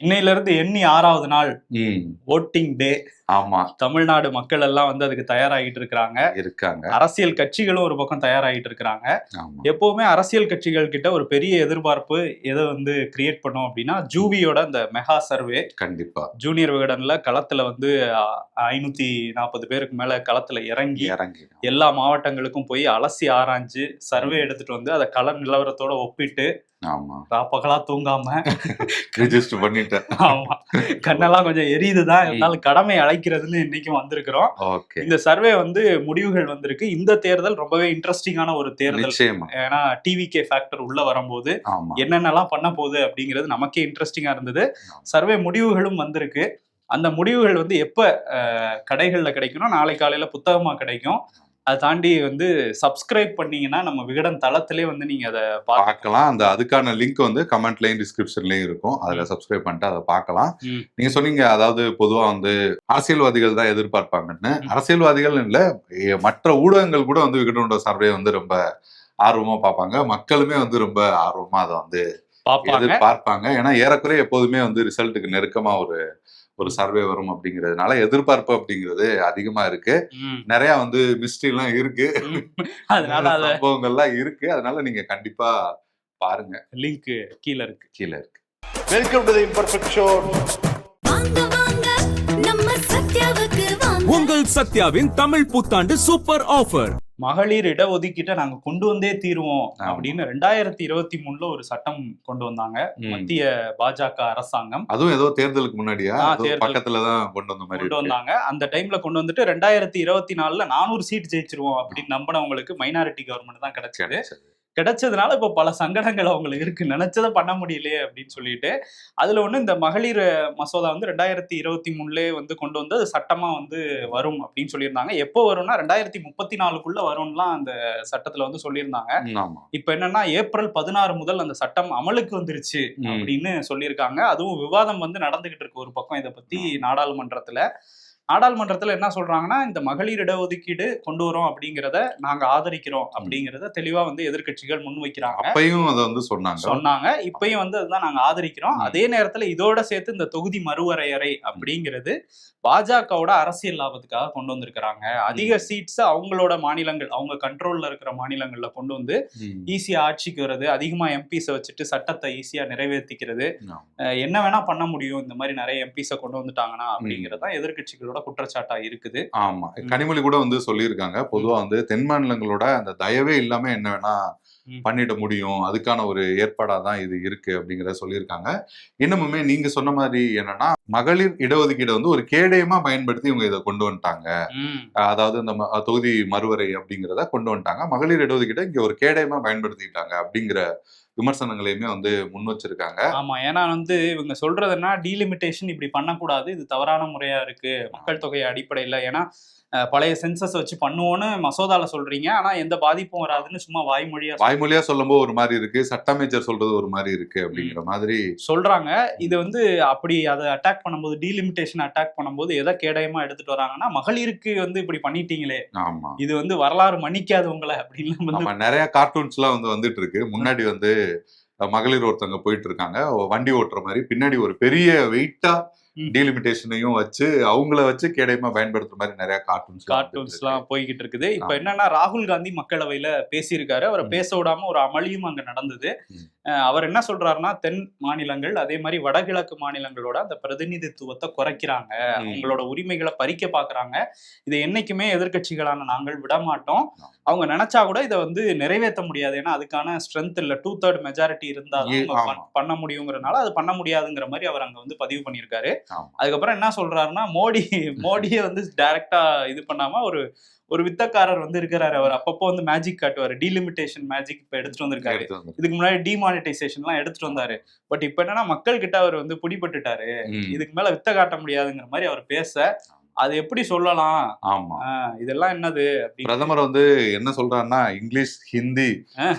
இன்னையில இருந்து எண்ணி 6வது நாள் ஓட்டிங் டே. ஆமா, தமிழ்நாடு மக்கள் எல்லாம் வந்து அதுக்கு தயாராகிட்டு இருக்காங்க. அரசியல் கட்சிகளும் ஒரு பக்கம் தயாராகிட்டு இருக்கிறாங்க. எப்பவுமே அரசியல் கட்சிகள் கிட்ட ஒரு பெரிய எதிர்பார்ப்பு எதை வந்து கிரியேட் பண்ணும் அப்படின்னா, ஜூவியோட அந்த மெகா சர்வே. கண்டிப்பா ஜூனியர் விகடன்ல களத்துல வந்து 540 பேருக்கு மேல களத்துல இறங்கி எல்லா மாவட்டங்களுக்கும் போய் அலசி ஆராய்ஞ்சு சர்வே எடுத்துட்டு வந்து அதை கள நிலவரத்தோட ஒப்பிட்டு பகலா தூங்காம ரெஜிஸ்டர் பண்ணிட்டேன். ஆமா, கண்ணெல்லாம் கொஞ்சம் எரியுதுதான், இருந்தாலும் கடமை அழைக்கிறதுன்னு இன்னைக்கு வந்திருக்கிறோம். இந்த சர்வே வந்து முடிவுகள் வந்திருக்கு. இந்த தேர்தல் ரொம்பவே இன்ட்ரெஸ்டிங்கான ஒரு தேர்தல். ஏன்னா டிவிகே ஃபேக்டர் உள்ள வரும்போது என்னென்னலாம் பண்ண போகுது அப்படிங்கிறது நமக்கே இன்ட்ரெஸ்டிங்கா இருந்தது. சர்வே முடிவுகளும் வந்திருக்கு. அந்த முடிவுகள் வந்து எப்ப கடைகள்ல கிடைக்கணும், நாளை காலையில புத்தகமா கிடைக்கும். அதை தாண்டி வந்து சப்ஸ்கிரைப் பண்ணீங்கன்னா நம்ம விகடன் தளத்திலே வந்து நீங்க அதை பார்க்கலாம். அந்த அதுக்கான லிங்க் வந்து கமெண்ட்லயும் டிஸ்கிரிப்ஷன்லயும் இருக்கும். அதுல சப்ஸ்கிரைப் பண்ணிட்டு அதை பார்க்கலாம். நீங்க சொன்னீங்க, அதாவது பொதுவா வந்து அரசியல்வாதிகள் தான் எதிர்பார்ப்பாங்கன்னு. அரசியல்வாதிகள் இல்ல, மற்ற ஊடகங்கள் கூட வந்து விகடனோட சர்வே வந்து ரொம்ப ஆர்வமா பார்ப்பாங்க. மக்களுமே வந்து ரொம்ப ஆர்வமா அதை வந்து எதிர்பார்ப்பாங்க. ஏன்னா ஏறக்குறைய எப்போதுமே வந்து ரிசல்ட்டுக்கு நெருக்கமா ஒரு சர்வே வரும் அப்படிங்கிறதுனால எதிர்பார்ப்பு அப்படிங்கிறது அதிகமா இருக்கு. நிறைய வந்து மிஸ்ட்ரி எல்லாம் இருக்கு, அதனால சம்பவங்கள்லாம் இருக்கு. அதனால நீங்க கண்டிப்பா பாருங்க. லிங்க் கீழே இருக்கு. Welcome to the imperfect show. உங்கள் சத்யாவின் தமிழ் புத்தாண்டு சூப்பர் ஆஃபர். மகளிர் இடஒதுக்கீட்டை நாங்க கொண்டு வந்தே தீருவோம் அப்படின்னு 2023 ஒரு சட்டம் கொண்டு வந்தாங்க மத்திய பாஜக அரசாங்கம். அதுவும் ஏதோ தேர்தலுக்கு முன்னாடியா பக்கத்துலதான் கொண்டு வந்தாங்க. அந்த டைம்ல கொண்டு வந்துட்டு 2024 400 சீட் ஜெயிச்சிருவோம் அப்படின்னு நம்பினவங்களுக்கு மைனாரிட்டி கவர்மெண்ட் தான் கிடைச்சதுனால இப்ப பல சங்கடங்கள் அவங்களுக்கு இருக்கு. நினைச்சதை பண்ண முடியலையே அப்படின்னு சொல்லிட்டு அதுல ஒண்ணு இந்த மகளிர் மசோதா வந்து 2023 வந்து கொண்டு வந்து அது சட்டமா வந்து வரும் அப்படின்னு சொல்லியிருந்தாங்க. எப்போ வரும்னா 2034 வரும்லாம் அந்த சட்டத்துல வந்து சொல்லியிருந்தாங்க. இப்ப என்னன்னா ஏப்ரல் 16 முதல் அந்த சட்டம் அமலுக்கு வந்துருச்சு அப்படின்னு சொல்லியிருக்காங்க. அதுவும் விவாதம் வந்து நடந்துகிட்டு இருக்கு ஒரு பக்கம் இதை பத்தி நாடாளுமன்றத்துல என்ன சொல்றாங்கன்னா, இந்த மகளிர் இடஒதுக்கீடு கொண்டு வரோம் அப்படிங்கிறத நாங்க ஆதரிக்கிறோம் அப்படிங்கிறத தெளிவா வந்து எதிர்கட்சிகள் முன்வைக்கிறாங்க. அப்பையும் அதை வந்து சொன்னாங்க. இப்பயும் வந்து அதுதான் நாங்க ஆதரிக்கிறோம். அதே நேரத்துல இதோட சேர்த்து இந்த தொகுதி மறுவரையறை அப்படிங்கிறது பாஜகவோட அரசியல் லாபத்துக்காக கொண்டு வந்திருக்கிறாங்க. அதிக சீட்ஸ் அவங்களோட மாநிலங்கள், அவங்க கண்ட்ரோல்ல இருக்கிற மாநிலங்கள்ல கொண்டு வந்து ஈஸியா ஆட்சிக்கு வருது, அதிகமா எம்பிஸை வச்சுட்டு சட்டத்தை ஈஸியா நிறைவேற்றிக்கிறது, என்ன வேணா பண்ண முடியும் இந்த மாதிரி நிறைய எம்பிஸை கொண்டு வந்துட்டாங்கன்னா அப்படிங்கறதான் எதிர்கட்சிகளோட குற்றச்சாட்டா இருக்குது. ஆமா, கனிமொழி கூட வந்து சொல்லியிருக்காங்க. பொதுவா வந்து தென் மாநிலங்களோட அந்த தயவே இல்லாம என்ன வேணா பண்ணிட முடியும், அதுக்கான ஒரு ஏற்பாடா தான் இது இருக்கு அப்படிங்கிறத சொல்லியிருக்காங்க. இன்னமுமே நீங்க சொன்ன மாதிரி என்னன்னா, மகளிர் இடஒதுக்கீடு வந்து ஒரு கேடயமா பயன்படுத்தி இவங்க இதை கொண்டு வந்துட்டாங்க. அதாவது இந்த தொகுதி மறுவரை அப்படிங்கிறத கொண்டு வந்துட்டாங்க. மகளிர் இடஒதுக்கீட்டை இங்க ஒரு கேடயமா பயன்படுத்திட்டாங்க அப்படிங்கிற விமர்சனங்களையுமே வந்து முன் வச்சிருக்காங்க. ஆமா, ஏன்னா வந்து இவங்க சொல்றதுன்னா டீலிமிட்டேஷன் இப்படி பண்ணக்கூடாது, இது தவறான முறையா இருக்கு மக்கள் தொகை அடிப்படையில. ஏன்னா பழைய சென்சஸ் வச்சு பண்ணுவோன்னு மசோதால சொல்றீங்க, ஆனா எந்த பாதிப்பும் வராதுன்னு சும்மா வாய்மொழியா சொல்லும்போது ஒரு மாதிரி இருக்கு, சட்டமைச்சர் சொல்றது ஒரு மாதிரி இருக்கு அப்படிங்கிற மாதிரி சொல்றாங்க. இது வந்து அப்படி அதை அட்டாக் பண்ணும்போது, டீலிமிட்டேஷன் அட்டாக் பண்ணும்போது எதை கேடயமா எடுத்துட்டு வராங்கன்னா, மகளிருக்கு வந்து இப்படி பண்ணிட்டீங்களே, இது வந்து வரலாறு மன்னிக்காது உங்களை அப்படின்னு நிறைய கார்ட்டூன்ஸ் எல்லாம் வந்து வந்துட்டு இருக்கு. முன்னாடி வந்து மகளிர் ஒருத்தவங்க போயிட்டு இருக்காங்க, வண்டி ஓட்டுற மாதிரி, பின்னாடி ஒரு பெரிய வெயிட்டா டீலிமிட்டேஷனையும் வச்சு அவங்கள வச்சு கேடயமா பயன்படுத்துற மாதிரி நிறைய கார்ட்டூன்ஸ் எல்லாம் போய்கிட்டு இருக்குது. இப்ப என்னன்னா, ராகுல் காந்தி மக்களவையில பேசியிருக்காரு. அவரை பேச விடாம ஒரு அமளியும் அங்க நடந்தது. அவர் என்ன சொல்றாருன்னா, தென் மாநிலங்கள் அதே மாதிரி வடகிழக்கு மாநிலங்களோட அந்த பிரதிநிதித்துவத்தை குறைக்கிறாங்க, அவங்களோட உரிமைகளை பறிக்க பாக்குறாங்க. இதை என்னைக்குமே எதிர்கட்சிகளான நாங்கள் விடமாட்டோம். அவங்க நினைச்சா கூட இதை வந்து நிறைவேற்ற முடியாது, ஏன்னா அதுக்கான ஸ்ட்ரென்த் இல்ல, 2/3 மெஜாரிட்டி இருந்தாலும் பண்ண முடியுங்கிறதுனால அது பண்ண முடியாதுங்கிற மாதிரி அவர் அங்க வந்து பதிவு பண்ணியிருக்காரு. அதுக்கப்புறம் என்ன சொல்றாருன்னா, மோடியை வந்து டைரக்டா இது பண்ணாம ஒரு வித்தக்காரர் வந்து இருக்கிறாரு, அவர் அப்பப்போ வந்து மேஜிக் காட்டுவாரு, டீலிமிட்டேஷன் மேஜிக் இப்ப எடுத்துட்டு வந்திருக்காரு. இதுக்கு முன்னாடி டிமானிட்டைசேஷன் எல்லாம் எடுத்துட்டு வந்தாரு. பட் இப்ப என்னன்னா, மக்கள் கிட்ட அவர் வந்து பிடிபட்டுட்டாரு, இதுக்கு மேல வித்த காட்ட முடியாதுங்கிற மாதிரி அவர் பேச, அது எப்படி சொல்லலாம்? ஆமா, இதெல்லாம் என்னது? பிரதமர் வந்து என்ன சொல்றாருன்னா, இங்கிலீஷ், ஹிந்தி,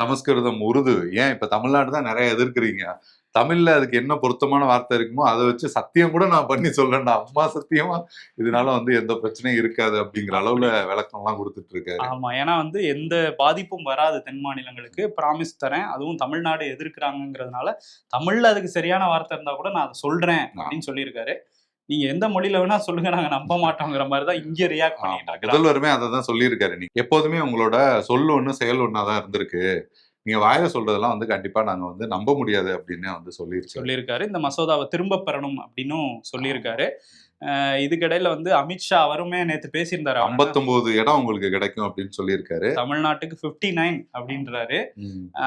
சமஸ்கிருதம், உருது, ஏன் இப்ப தமிழ்நாடு தான் நிறைய எதிர்க்கிறீங்க, தமிழ்ல அதுக்கு என்ன பொருத்தமான வார்த்தை இருக்குமோ அதை வச்சு சத்தியம் கூட நான் பண்ணி சொல்றேன்டா, அம்மா சத்தியமா இதனால வந்து எந்த பிரச்சனையும் இருக்காது அப்படிங்கிற அளவுல விளக்கம் எல்லாம் கொடுத்துட்டு இருக்காரு. ஆமா, ஏன்னா வந்து எந்த பாதிப்பும் வராது தென் மாநிலங்களுக்கு, ப்ராமிஸ் தரேன். அதுவும் தமிழ்நாடு எதிர்க்கிறாங்கிறதுனால தமிழ்ல அதுக்கு சரியான வார்த்தை இருந்தா கூட நான் அதை சொல்றேன் அப்படின்னு சொல்லியிருக்காரு. நீங்க எந்த மொழியில வேணா சொல்லுங்க, நாங்க நம்ப மாட்டோங்கிற மாதிரி தான் இங்க ரியாக்ட் பண்ணிட்டு இருக்காங்க. முதல்வருமே அதை தான் சொல்லியிருக்காரு. நீங்க எப்போதுமே உங்களோட சொல் ஒண்ணு செயல் ஒண்ணாதான் இருந்திருக்கு, நீங்க வாயில சொல்றதெல்லாம் வந்து கண்டிப்பா நாங்க வந்து நம்ப முடியாது அப்படின்னு வந்து சொல்லியிருக்காரு. இந்த மசோதாவை திரும்ப பெறணும் அப்படின்னும் சொல்லியிருக்காரு. இதுக்கிடையில வந்து அமித்ஷா அவருமே நேத்து பேசியிருந்தாரு. 59 இடம் உங்களுக்கு கிடைக்கும் அப்படின்னு சொல்லியிருக்காரு. தமிழ்நாட்டுக்கு 59 அப்படின்றாரு.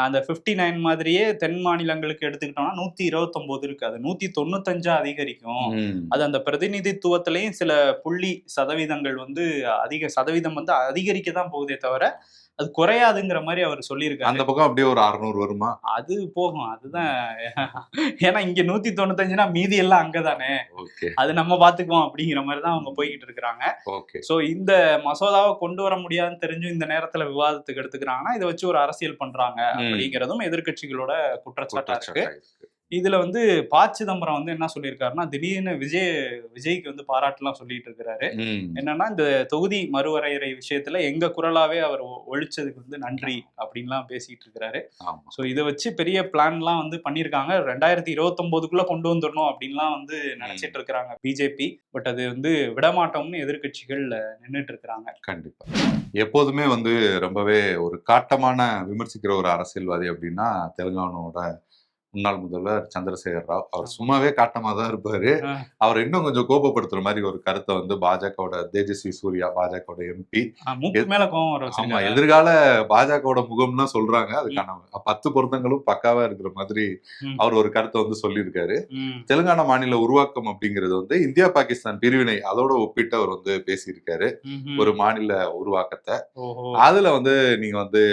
அந்த 59 மாதிரியே தென் மாநிலங்களுக்கு எடுத்துக்கிட்டோம்னா 129 இருக்கு. அது 195 அதிகரிக்கும். அது அந்த பிரதிநிதித்துவத்திலையும் சில புள்ளி சதவீதங்கள் வந்து சதவீதம் வந்து அதிகரிக்க தான் போகுதே தவிர அது குறையாதுங்கிற மாதிரி அவர் சொல்லியிருக்காரு. அந்த பக்கம் அப்படியே ஒரு 600 வருமா? அது போகும். அதுதான், ஏன்னா இங்க 195னா மீதி எல்லாம் அங்கதானே, அது நம்ம பாத்துக்குவோம் அப்படிங்கிற மாதிரி தான் அவங்க போய்கிட்டு இருக்கிறாங்க. சோ இந்த மசோதாவை கொண்டு வர முடியாதுன்னு தெரிஞ்சும் இந்த நேரத்துல விவாதத்துக்கு எடுத்துக்கிறாங்கன்னா இதை வச்சு ஒரு அரசியல் பண்றாங்க அப்படிங்கிறதும் எதிர்கட்சிகளோட குற்றச்சாட்டா இருக்கு. இதுல வந்து ப. சிதம்பரம் வந்து என்ன சொல்லியிருக்காருன்னா, திடீர்னு விஜய்க்கு வந்து பாராட்டுலாம் சொல்லிட்டு இருக்கிறாரு. என்னன்னா, இந்த தொகுதி மறுவரையறை விஷயத்துல எங்க குரலாவே அவர் ஒழிச்சதுக்கு வந்து நன்றி அப்படின்லாம் பேசிட்டு இருக்கிறாரு. சோ இதை வச்சு பெரிய பிளான்லாம் வந்து பண்ணியிருக்காங்க. 2029க்குள்ள கொண்டு வந்துடணும் அப்படின்லாம் வந்து நினைச்சிட்டு இருக்கிறாங்க பிஜேபி. பட் அது வந்து விடமாட்டோம்னு எதிர்கட்சிகள் நின்றுட்டு இருக்கிறாங்க. கண்டிப்பா எப்போதுமே வந்து ரொம்பவே ஒரு காட்டமான விமர்சிக்கிற ஒரு அரசியல்வாதி அப்படின்னா தெலுங்கானாவோட முன்னாள் முதல்வர் சந்திரசேகர் ராவ். அவர் சும்மாவே காட்டமா தான் இருப்பாரு. அவர் இன்னும் கொஞ்சம் கோபப்படுத்துற மாதிரி ஒரு கருத்தை வந்து பாஜகவோட தேஜஸ்வி சூர்யா, பாஜகவோட எம்பி, ஆமா எதிர்கால பாஜகவோட முகம்னா சொல்றாங்க, அதுக்கான 10 பொருத்தங்களும் பக்காவா இருக்கிற மாதிரி அவர் ஒரு கருத்தை வந்து சொல்லியிருக்காரு. தெலுங்கானா மாநில உருவாக்கம் அப்படிங்கிறது வந்து இந்தியா பாகிஸ்தான் பிரிவினை அதோட ஒப்பிட்டு அவர் வந்து பேசியிருக்காரு ஒரு மாநில உருவாக்கத்தை. அதுல வந்து நீங்க வந்து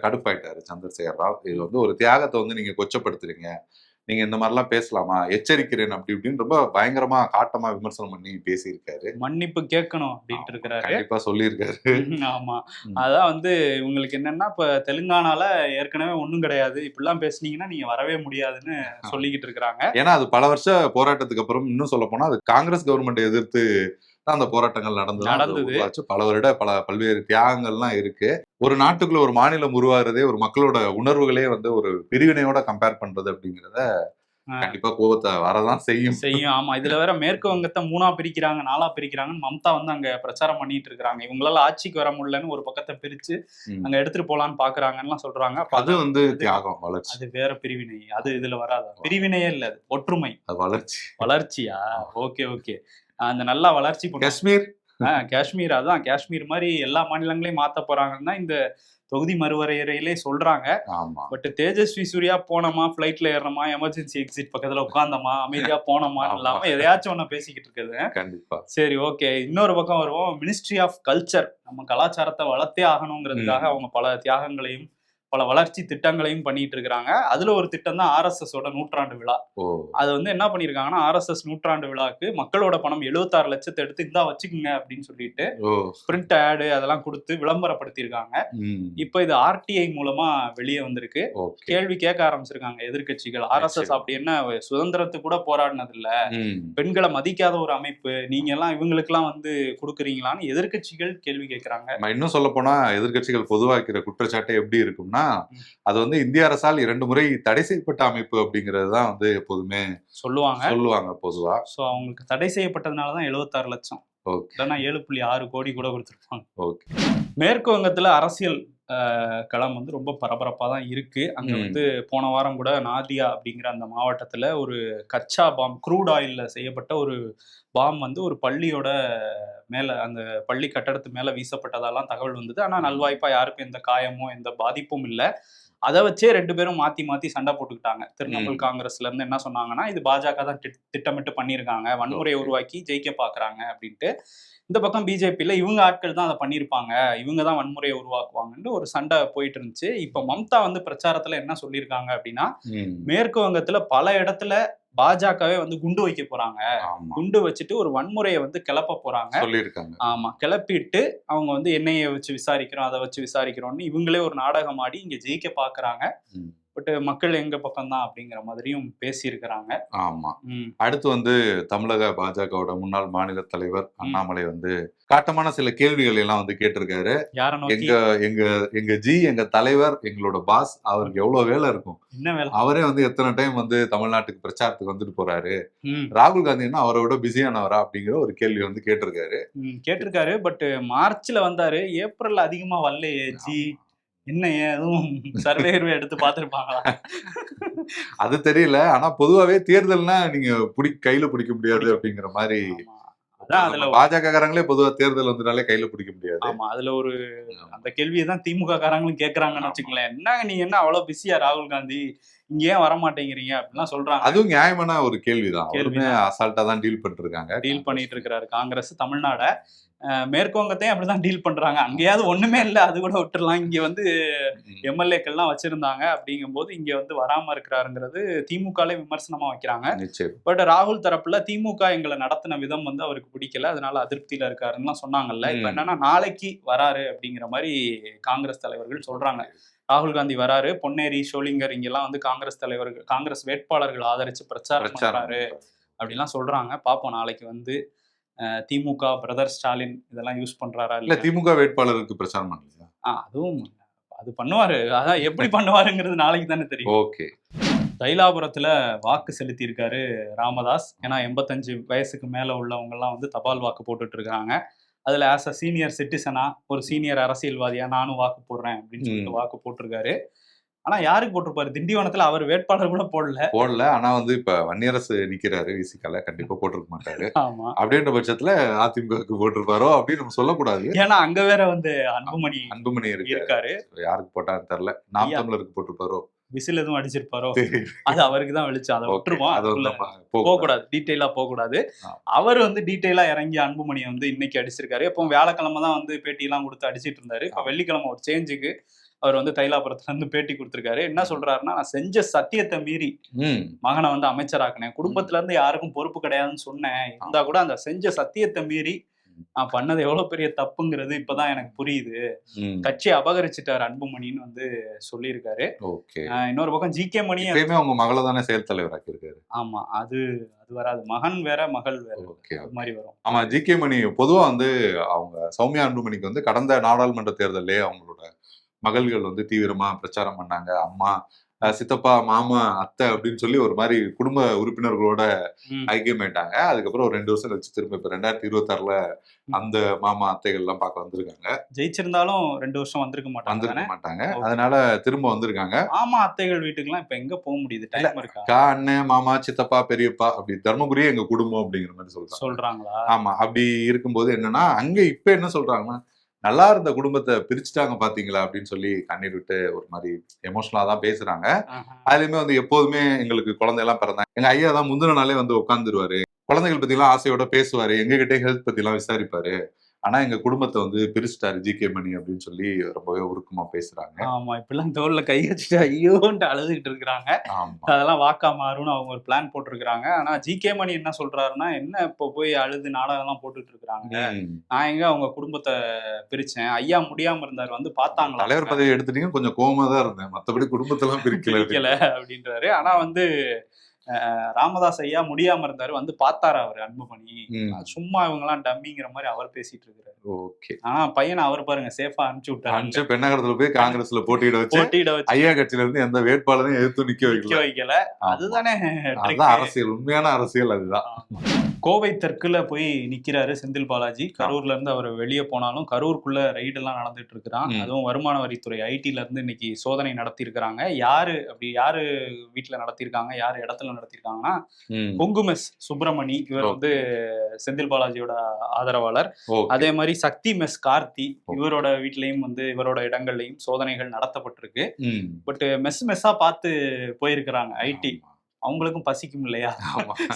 கடுப்பாயிட்டாரு சந்திரசேகர் ராவ். இது வந்து ஒரு தியாகத்தை வந்து நீங்க கொச்சப்படுத்துறீங்க, நீங்க இந்த மாதிரிலாம் பேசலாமா, எச்சரிக்கிறேன் அப்படி இப்படின்னு ரொம்ப பயங்கரமா காட்டமா விமர்சனம் பண்ணி பேசியிருக்காரு. மன்னிப்பு கேட்கணும் அப்படின்ட்டு இருக்கிறாரு. கண்டிப்பா சொல்லியிருக்காரு. ஆமா, அதான் வந்து உங்களுக்கு என்னன்னா, இப்ப தெலுங்கானால ஏற்கனவே ஒண்ணும் கிடையாது, இப்படிலாம் பேசுனீங்கன்னா நீங்க வரவே முடியாதுன்னு சொல்லிக்கிட்டு இருக்கிறாங்க. ஏன்னா அது பல வருஷ போராட்டத்துக்கு அப்புறம், இன்னும் சொல்ல போனா அது காங்கிரஸ் கவர்மெண்ட் எதிர்த்து அந்த போராட்டங்கள் நடந்தது. பல்வேறு தியாகங்கள்லாம் இருக்கு. ஒரு நாட்டுக்குள்ள ஒரு மாநிலம் உருவாகிறதே ஒரு மக்களோட உணர்வுகளே வந்து ஒரு பிரிவினையோட கம்பேர் பண்றது அப்படிங்கிறத கண்டிப்பா கோபத்தை வரதான் செய்யும். ஆமா, இதுல வேற மேற்கு வங்கத்தை 3ஆ பிரிக்கிறாங்க, 4ஆ பிரிக்கிறாங்கன்னு மம்தா வந்து அங்க பிரச்சாரம் பண்ணிட்டு இருக்காங்க. இவங்களால ஆட்சிக்கு வர முடியலன்னு ஒரு பக்கத்தை பிரிச்சு அங்க எடுத்துட்டு போலான்னு பாக்குறாங்கன்னு சொல்றாங்க. அது வந்து தியாகம், வளர்ச்சி. அது வேற பிரிவினை, அது இதுல வராது. பிரிவினையே இல்ல, அது ஒற்றுமை, வளர்ச்சியா? ஓகே. அந்த நல்லா வளர்ச்சி காஷ்மீர், அதான் காஷ்மீர் மாதிரி எல்லா மாநிலங்களையும் மாத்த போறாங்கன்னா இந்த தொகுதி மறுவரையறையிலே சொல்றாங்க. பட் தேஜஸ்வி சூர்யா போனோமா, பிளைட்ல ஏறணுமா, எமர்ஜென்சி எக்ஸிட் பக்கத்துல உட்கார்ந்தோமா, அமைதியா போனோமா இல்லாம எதையாச்சும் ஒண்ணு பேசிக்கிட்டு இருக்குது. கண்டிப்பா. சரி, ஓகே. இன்னொரு பக்கம் வருவோம். மினிஸ்ட்ரி ஆஃப் கல்ச்சர் நம்ம கலாச்சாரத்தை வளர்த்தே ஆகணுங்கிறதுக்காக அவங்க பல தியாகங்களையும் பல வளர்ச்சி திட்டங்களையும் பண்ணிட்டு இருக்கிறாங்க. அதுல ஒரு திட்டம் தான் RSS ஓட 100ஆண்டு விழா. அது வந்து என்ன பண்ணிருக்காங்கன்னா, RSS 100ஆண்டு விழாக்கு மக்களோட பணம் 76 லட்சத்தை எடுத்து இந்தா வச்சுக்குங்க அப்படின்னு சொல்லிட்டு பிரிண்ட் ஆடு அதெல்லாம் கொடுத்து விளம்பரப்படுத்திருக்காங்க. இப்ப இது RTI மூலமா வெளியே வந்திருக்கு. கேள்வி கேட்க ஆரம்பிச்சிருக்காங்க எதிர்கட்சிகள். RSS அப்படி என்ன சுதந்திரத்துக்கு கூட போராடினது இல்ல, பெண்களை மதிக்காத ஒரு அமைப்பு, நீங்க எல்லாம் இவங்களுக்கு எல்லாம் வந்து கொடுக்குறீங்களான்னு எதிர்கட்சிகள் கேள்வி கேட்கிறாங்க. இன்னும் சொல்ல போனா எதிர்கட்சிகள் பொதுவாக்கிற குற்றச்சாட்டு எப்படி இருக்கும்னா, அது வந்து இந்திய அரசால் 2 முறை தடை செய்யப்பட்ட அமைப்பு அப்படிங்கிறது தான் வந்து எப்போதுமே சொல்லுவாங்க பொதுவா. சோ அவங்களுக்கு தடை செய்யப்பட்டதுனாலதான் 76 லட்சம், இல்லைன்னா 7.6 கோடி கூட கொடுத்துருப்பாங்க. மேற்கு வங்கத்துல அரசியல் களம் வந்து ரொம்ப பரபரப்பா தான் இருக்கு. அங்க வந்து போன வாரம் கூட நாதியா அப்படிங்கிற அந்த மாவட்டத்துல ஒரு கச்சா பாம், க்ரூட் ஆயில்ல செய்யப்பட்ட ஒரு பாம் வந்து ஒரு பள்ளியோட மேல, அந்த பள்ளி கட்டடத்து மேல வீசப்பட்டதாலாம் தகவல் வந்தது. ஆனா நல்வாய்ப்பா யாருக்கும் எந்த காயமோ எந்த பாதிப்பும் இல்லை. அதை வச்சே 2 பேரும் மாத்தி சண்டை போட்டுக்கிட்டாங்க. திரிணாமுல் காங்கிரஸ்ல இருந்து என்ன சொன்னாங்கன்னா, இது பாஜக தான் திட்டமிட்டு பண்ணியிருக்காங்க, வன்முறையை உருவாக்கி ஜெயிக்க பாக்குறாங்க அப்படின்ட்டு. இந்த பக்கம் பிஜேபியில இவங்க ஆட்கள் தான் அதை பண்ணியிருப்பாங்க, இவங்க தான் வன்முறையை உருவாக்குவாங்கன்னு ஒரு சண்டை போயிட்டு இருந்துச்சு. இப்ப மம்தா வந்து பிரச்சாரத்துல என்ன சொல்லியிருக்காங்க அப்படின்னா, மேற்கு வங்கத்துல பல இடத்துல பாஜகவே வந்து குண்டு வைக்க போறாங்க, குண்டு வச்சுட்டு ஒரு வன்முறையை வந்து கிளப்ப போறாங்க சொல்லியிருக்காங்க. ஆமா, கிளப்பிட்டு அவங்க வந்து எண்ணெயை வச்சு விசாரிக்கிறோம், அதை வச்சு விசாரிக்கிறோம்னு இவங்களே ஒரு நாடகம் ஆடி இங்க ஜெயிக்க பாக்குறாங்க. பட் மக்கள் எங்க பக்கம் தான் அப்படிங்கிற மாதிரியும் பேசியிருக்கிறாங்க. ஆமா. அடுத்து வந்து தமிழக பாஜகவோட முன்னாள் மாநில தலைவர் அண்ணாமலை வந்து காட்டமான சில கேள்விகள் எல்லாம் வந்து கேட்டிருக்காரு. யார நோக்கி? எங்க ஜி, எங்க தலைவர், எங்களோட பாஸ், அவருக்கு எவ்வளவு வேலை இருக்கும், என்ன வேலை, அவரே வந்து எத்தனை டைம் வந்து தமிழ்நாட்டுக்கு பிரச்சாரத்துக்கு வந்துட்டு போறாரு, ராகுல் காந்தி என்ன அவரை விட பிஸியானவரா அப்படிங்கிற ஒரு கேள்வி வந்து கேட்டிருக்காரு. பட் மார்ச்ல வந்தாரு, ஏப்ரல்ல அதிகமா வரலையே ஜி, என்ன எதுவும் சர்வே எடுத்து பாத்துருப்பாங்களா? அது தெரியல. ஆனா பொதுவாவே தேர்தல்னா நீங்க கையில பிடிக்க முடியாது அப்படிங்கிற மாதிரி. அதான் அதுல பாஜக காரங்களே பொதுவா தேர்தல் வந்துட்டாலே கையில பிடிக்க முடியாது. ஆமா, அதுல ஒரு அந்த கேள்வியை தான் திமுக காரங்களும் கேக்குறாங்கன்னு வச்சுக்கலேன். என்னங்க நீங்க என்ன அவ்வளவு பிஸியா ராகுல் காந்தி, இங்க ஏன் வர மாட்டேங்கிறீங்க அப்படிலாம் சொல்றாங்க. அதுவும் நியாயமான ஒரு கேள்விதான். அவருமே அசால்ட்டா தான் டீல் பண்ணிட்டு இருக்காரு காங்கிரஸ் தமிழ்நாட. மேற்குவங்கத்தையும் அப்படிதான் டீல் பண்றாங்க. அங்கேயாவது ஒண்ணுமே இல்லை, அது கூட விட்டுறலாம். இங்க வந்து எம்எல்ஏக்கள்லாம் வச்சிருந்தாங்க, அப்படிங்கும் போது இங்க வந்து வராம இருக்கிறாருங்கிறது திமுகலே விமர்சனமா வைக்கிறாங்க. பட் ராகுல் தரப்புல திமுக எங்களை நடத்தின விதம் வந்து அவருக்கு பிடிக்கல, அதனால அதிருப்தியில இருக்காருன்னு சொன்னாங்கல்ல. இப்ப என்னன்னா நாளைக்கு வராரு அப்படிங்கிற மாதிரி காங்கிரஸ் தலைவர்கள் சொல்றாங்க. ராகுல் காந்தி வராரு, பொன்னேரி, ஷோலிங்கர் இங்கெல்லாம் வந்து காங்கிரஸ் வேட்பாளர்கள் ஆதரிச்சு பிரச்சாரம் பண்றாரு அப்படிலாம் சொல்றாங்க. பாப்போம் நாளைக்கு வந்து திமுக பிரதர் ஸ்டாலின் இதெல்லாம் யூஸ் பண்றாரா இல்ல திமுக வேட்பாளருக்கு பிரச்சாரம் பண்ணலையா? அதுவும் அது பண்ணுவாரு. அதான் எப்படி பண்ணுவாருங்கிறது நாளைக்கு தானே தெரியும். ஓகே. தைலாபுரத்துல வாக்கு செலுத்தி இருக்காரு ராமதாஸ். ஏன்னா 85 வயசுக்கு மேல உள்ளவங்க எல்லாம் வந்து தபால் வாக்கு போட்டுட்டு இருக்காங்க. அதுல ஆஸ் அ சீனியர் சிட்டிசனா, ஒரு சீனியர் அரசியல்வாதியா நானும் வாக்கு போடுறேன் அப்படின்னு சொல்லிட்டு வாக்கு போட்டிருக்காரு. ஆனா யாருக்கு போட்டிருப்பாரு? திண்டிவனத்துல அவர் வேட்பாளர் கூட போடல. ஆனா வந்து இப்ப வன்னியரசு நிக்கிறாரு விசிகால, கண்டிப்பா போட்டிருக்க மாட்டாரு. ஆமா, அப்படின்ற பட்சத்துல அதிமுகவுக்கு போட்டிருப்பாரோ அப்படின்னு நம்ம சொல்லக்கூடாது. ஏன்னா அங்க வேற வந்து அன்புமணி இருக்காரு. யாருக்கு போட்டான்னு தெரியல. நாம் தமிழருக்கு போட்டிருப்பாரோ, விசில் எதுவும் அடிச்சிருப்பாரோ, அது அவருக்கு தான் வெளிச்சம். அதை விட்டுருவோம், போகக்கூடாது, டீட்டெயிலா போகக்கூடாது. அவர் வந்து டீட்டெயிலா இறங்கி அன்புமணியை வந்து இன்னைக்கு அடிச்சிருக்காரு. இப்போ வியாழக்கிழமை தான் வந்து பேட்டி எல்லாம் கொடுத்து அடிச்சிட்டு இருந்தாரு. இப்போ வெள்ளிக்கிழமை ஒரு சேஞ்சுக்கு அவர் வந்து தைலாபுரத்துல இருந்து பேட்டி கொடுத்திருக்காரு. என்ன சொல்றாருன்னா, நான் செஞ்ச சத்தியத்தை மீறி மகனை வந்து அமைச்சராக்குனேன், குடும்பத்துல இருந்து யாருக்கும் பொறுப்பு கிடையாதுன்னு சொன்னேன், இருந்தா கூட அந்த செஞ்ச சத்தியத்தை மீறி நான் பண்ணது எவ்வளவு பெரிய தப்புங்கிறது இப்பதான் எனக்கு புரியுது. கட்சியை அபகரிச்சுட்டாரு அன்புமணின்னு வந்து சொல்லியிருக்காரு. இன்னொரு பக்கம் ஜி.கே. மணி அவங்க மகளை தானே செயல் தலைவராக்கி இருக்காரு. ஆமா, அது வராது. மகன் வேற மகள் வேற மாதிரி வரும். ஆமா, ஜி.கே. மணி பொதுவா வந்து அவங்க சௌமியா அன்புமணிக்கு வந்து கடந்த நாடாளுமன்ற தேர்தலே அவங்களோட மகள்கள் வந்து தீவிரமா பிரச்சாரம் பண்ணாங்க. அம்மா, சித்தப்பா, மாமா, அத்தை அப்படின்னு சொல்லி ஒரு மாதிரி குடும்ப உறுப்பினர்களோட ஐக்கியமாயிட்டாங்க. அதுக்கப்புறம் ஒரு 2 வருஷம் கழிச்சு திரும்ப இப்ப 2026ல அந்த மாமா அத்தைகள் எல்லாம் பார்க்க வந்திருக்காங்க. ஜெயிச்சிருந்தாலும் 2 வருஷம் வந்திருக்க மாட்டாங்க. அதனால திரும்ப வந்திருக்காங்க. மாமா அத்தைகள் வீட்டுக்கு எல்லாம் இப்ப எங்க போக முடியுது? டைம் இருக்கா? அண்ணன், மாமா, சித்தப்பா, பெரியப்பா அப்படி தர்மபுரியே எங்க குடும்பம் அப்படிங்கிற மாதிரி சொல்றாங்களா? ஆமா, அப்படி இருக்கும்போது என்னன்னா அங்க இப்ப என்ன சொல்றாங்கன்னா, நல்லா இருந்த குடும்பத்தை பிரிச்சுட்டாங்க பாத்தீங்களா அப்படின்னு சொல்லி கண்ணீர் விட்டு ஒரு மாதிரி எமோஷனலா தான் பேசுறாங்க. அதுலயுமே வந்து எப்போதுமே எங்களுக்கு குழந்தை எல்லாம் பிறந்தாங்க, எங்க ஐயா தான் முந்தின நாளே வந்து உட்காந்துருவாரு, குழந்தைகள் பத்தி எல்லாம் ஆசையோட பேசுவாரு, எங்ககிட்டே ஹெல்த் பத்தி எல்லாம் விசாரிப்பாரு, ஆனா எங்க குடும்பத்தை வந்து பிரிச்சுட்டாரு ஜி.கே. மணி அப்படின்னு சொல்லி ரொம்பவே உருக்கமா பேசுறாங்க. ஆமா, இப்பெல்லாம் தோல்ல கை வச்சுட்டு ஐயோன்ட்டு அழுதுகிட்டு இருக்கிறாங்க. அதெல்லாம் வாக்கா மாறும்னு அவங்க ஒரு பிளான் போட்டிருக்காங்க. ஆனா ஜி.கே. மணி என்ன சொல்றாருன்னா, என்ன இப்ப போய் அழுது நாடகம் எல்லாம் போட்டுட்டு இருக்காங்க, நான் எங்க அவங்க குடும்பத்தை பிரிச்சேன், ஐயா முடியாம இருந்தாரு வந்து பார்த்தாங்களா, தலைவர் பதவி எடுத்துட்டீங்க, கொஞ்சம் கோவமா தான் இருந்தேன், மத்தபடி குடும்பத்தெல்லாம் பிரிக்கல அப்படின்றாரு. ஆனா வந்து ராமதாஸ் ஐயா முடியாம இருந்தாரு, வந்து பார்த்தாரு அவரு அன்புமணி, சும்மா இவங்க எல்லாம் டம்மிங்கிற மாதிரி அவர் பேசிட்டு இருக்காரு. ஆனா பையனை அவர் பாருங்க சேஃபா அனுப்பிச்சு விட்டாரு. பெண்ணகரத்துல போய் காங்கிரஸ்ல போட்டியிட வச்சு ஐயா கட்சியில இருந்து எந்த வேட்பாளரையும் எதிர்த்து நிக்க வைக்கல. அதுதானே அரசியல், உண்மையான அரசியல் அதுதான். கோவை தெற்குல போய் நிக்கிறாரு செந்தில் பாலாஜி. கரூர்ல இருந்து அவர் வெளியே போனாலும் கரூருக்குள்ள ரைடு எல்லாம் நடந்துட்டு இருக்கிறான். அதுவும் வருமான வரித்துறை ஐடில இருந்து இன்னைக்கு சோதனை நடத்தி இருக்கிறாங்க. யாரு வீட்டுல நடத்திருக்காங்க, யாரு இடத்துல நடத்திருக்காங்கன்னா, பொங்குமெஸ் சுப்பிரமணி, இவர் வந்து செந்தில் பாலாஜியோட ஆதரவாளர். அதே மாதிரி சக்தி மெஸ் கார்த்தி, இவரோட வீட்லயும் வந்து இவரோட இடங்கள்லயும் சோதனைகள் நடத்தப்பட்டிருக்கு. பட் மெஸ்ஸா பார்த்து போயிருக்கிறாங்க ஐடி. அவங்களுக்கும் பசிக்கும் இல்லையா,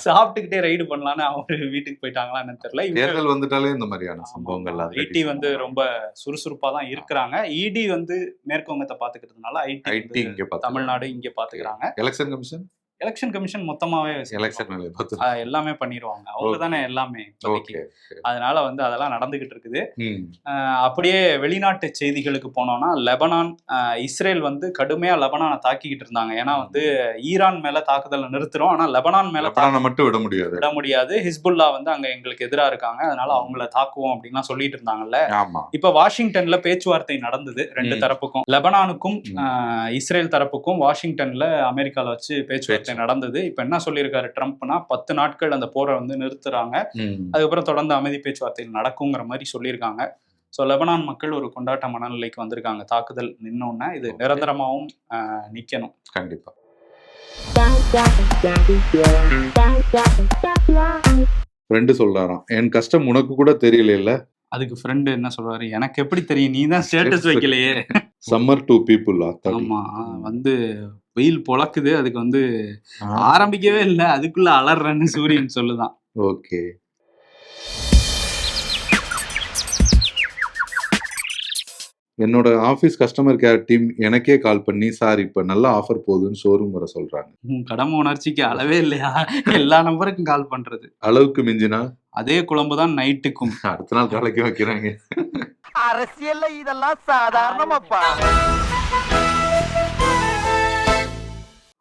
சாப்பிட்டுக்கிட்டே ரைடு பண்ணலான்னு அவரு வீட்டுக்கு போயிட்டாங்களா என்னன்னு தெரியல. தேர்தல் வந்துட்டாலே இந்த மாதிரியான சம்பவங்கள் ஐடி வந்து ரொம்ப சுறுசுறுப்பா தான் இருக்கிறாங்க. இடி வந்து மேற்குவங்கத்தை பாத்துக்கிறதுனால ஐடி தமிழ்நாடு இங்க பாத்துக்கிறாங்க. எலெக்ஷன் கமிஷன் எலெக்ஷன் கமிஷன் மொத்தமாவே எலெக்ஷன் எல்லாமே பண்ணிடுவாங்க. அவங்க தானே எல்லாமே. ஓகே. அதனால வந்து அதெல்லாம் நடந்துகிட்டு இருக்குது. ம். அப்படியே வெளிநாட்டு செய்திகளுக்கு போனோம்னா, லெபனான் இஸ்ரேல் வந்து கடுமையா லெபனானை தாக்கிக்கிட்டு இருந்தாங்க. ஏன்னா வந்து ஈரான் மேல தாக்குதலை நிறுத்துறோம், ஆனா லெபனான் மேல மட்டும் விட முடியாது. ஹிஸ்புல்லா வந்து அங்க எங்களுக்கு எதிராக இருக்காங்க, அதனால அவங்கள தாக்குவோம் அப்படின்லாம் சொல்லிட்டு இருந்தாங்கல்ல. ஆமா. இப்ப வாஷிங்டன்ல பேச்சுவார்த்தை நடந்தது ரெண்டு தரப்புக்கும். லெபனானுக்கும் இஸ்ரேல் தரப்புக்கும் வாஷிங்டன்ல அமெரிக்கால வச்சு பேச்சுவார்த்தை நடந்தது. இப்ப என்ன சொல்லியிருக்காரு ட்ரம்ப்னா, 10 நாட்கள் அந்த போரை வந்து நிறுத்துறாங்க, அதுக்கப்புறம் தொடர்ந்து அமைதி பேச்சுவார்த்தைகள் நடக்குங்கிற மாதிரி சொல்லியிருக்காங்க. ஸோ லெபனான் மக்கள் ஒரு கொண்டாட்ட மனநிலைக்கு வந்திருக்காங்க. தாக்குதல் நின்னோன்னா இது நிரந்தரமாகவும் நிக்கணும். கண்டிப்பா. ஃப்ரெண்டு சொல்றாராம், என் கஷ்டம் உனக்கு கூட தெரியல. அதுக்கு ஃப்ரெண்டு என்ன சொல்றாரு, எனக்கு எப்படி தெரியும், நீ தான் ஸ்டேட்டஸ் வைக்கலையே. Summer to people. ஆமா, வந்து வெயில் பொழக்குது, அதுக்கு வந்து ஆரம்பிக்கவே இல்லை, அதுக்குள்ள அலறன்னு சூரியன் சொல்லுதான். ஓகே. என்னோட ஆபீஸ் கஸ்டமர் கேர் டீம் எனக்கே கால் பண்ணி, சார் இப்ப நல்ல ஆஃபர் போகுதுன்னு ஷோரூம் வர சொல்றாங்க. கடமை உணர்ச்சிக்கு அளவே இல்லையா? எல்லா நம்பருக்கும் கால் பண்றது. அளவுக்கு மிஞ்சினா அதே குழம்புதான் நைட்டுக்கும். அடுத்த நாள் காலைக்கு வைக்கிறாங்க. அரசியல்ல இதெல்லாம் சாதாரணமாப்பா.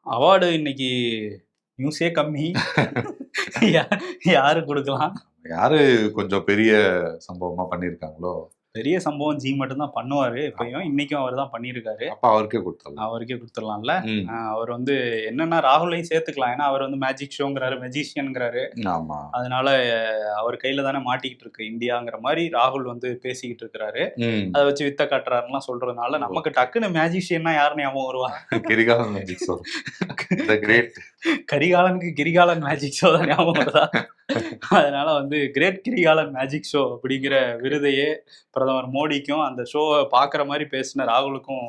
அவார்டு இன்னைக்கு நியூஸே கம்மி. யாரு கொடுக்கலாம்? யாரு கொஞ்சம் பெரிய சம்பவமா பண்ணிருக்காங்களோ. பெரிய சம்பவம் ஜி மட்டும் தான் பண்ணுவாரு எப்பயும். இன்னைக்கும் அவர் தான் பண்ணியிருக்காரு. அப்ப அவருக்கே கொடுத்துடலாம்ல. அவர் வந்து என்னன்னா ராகுலையும் சேர்த்துக்கலாம், ஏன்னா அவர் வந்து மேஜிக் ஷோங்கிறாரு, மெஜிஷியன்ங்கிறாரு. ஆமா. அதனால அவர் கையில தானே மாட்டிக்கிட்டு இருக்கு இந்தியாங்கிற மாதிரி ராகுல் வந்து பேசிக்கிட்டு இருக்கிறாரு. அதை வச்சு வித்த காட்டுறாருலாம் சொல்றதுனால நமக்கு டக்குன்னு மேஜிஷியன்னா யாரு ஞாபகம் வருவா? Kirikalan magic show. கரிகாலனுக்கு கிரிகாலன் மேஜிக் ஷோ தான் ஞாபகம் வருதா? அதனால வந்து கிரேட் கிரிகாலன் மேஜிக் ஷோ அப்படிங்கிற விருதையே பிரதமர் மோடிக்கும் அந்த ஷோவை பாக்குற மாதிரி பேசின ராகுலுக்கும்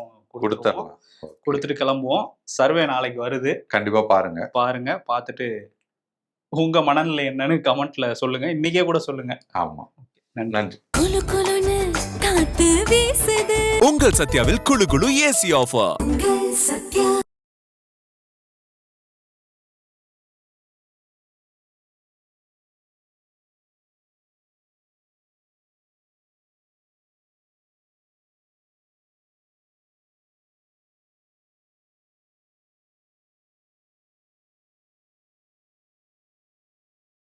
கொடுத்துட்டு கிளம்புவோம். சர்வே நாளைக்கு வருது, கண்டிப்பா பாருங்க. பார்த்துட்டு உங்க மனநிலை என்னன்னு கமெண்ட்ல சொல்லுங்க, இன்னைக்கே கூட சொல்லுங்க. ஆமா, நன்றி. உங்கள் சத்யாவில் குளு குளு ஏசி ஆஃபர்.